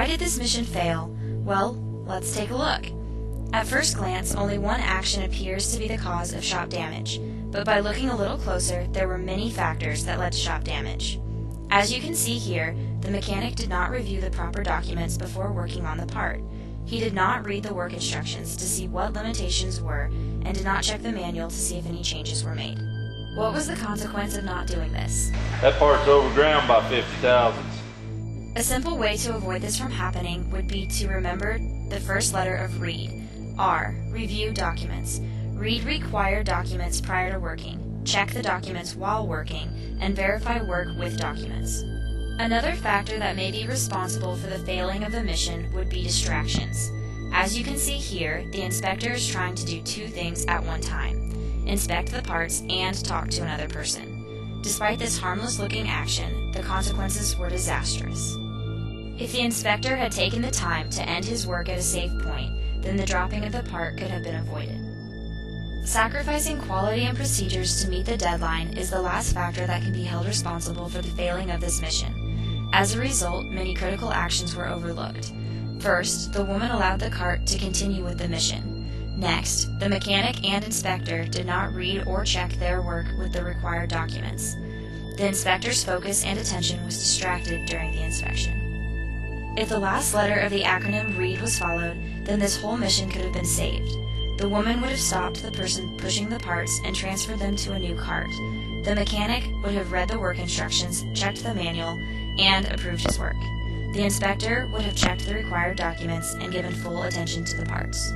Why did this mission fail? Well, let's take a look. At first glance, only one action appears to be the cause of shop damage, but by looking a little closer, there were many factors that led to shop damage. As you can see here, the mechanic did not review the proper documents before working on the part. He did not read the work instructions to see what limitations were, and did not check the manual to see if any changes were made. What was the consequence of not doing this? That part's overground by 50 thousandths. A simple way to avoid this from happening would be to remember the first letter of READ. R. Review documents. Read required documents prior to working, check the documents while working, and verify work with documents. Another factor that may be responsible for the failing of the mission would be distractions. As you can see here, the inspector is trying to do two things at one time: inspect the parts and talk to another person. Despite this harmless-looking action, the consequences were disastrous. If the inspector had taken the time to end his work at a safe point, then the dropping of the part could have been avoided. Sacrificing quality and procedures to meet the deadline is the last factor that can be held responsible for the failing of this mission. As a result, many critical actions were overlooked. First, the woman allowed the cart to continue with the mission. Next, the mechanic and inspector did not read or check their work with the required documents. The inspector's focus and attention was distracted during the inspection. If the last letter of the acronym READ was followed, then this whole mission could have been saved. The woman would have stopped the person pushing the parts and transferred them to a new cart. The mechanic would have read the work instructions, checked the manual, and approved his work. The inspector would have checked the required documents and given full attention to the parts.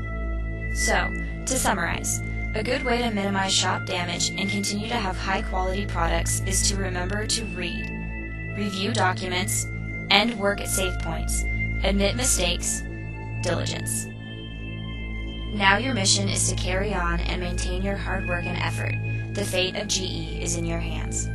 So, to summarize, a good way to minimize shop damage and continue to have high-quality products is to remember to read, review documents, end work at safe points, admit mistakes, diligence. Now your mission is to carry on and maintain your hard work and effort. The fate of GE is in your hands.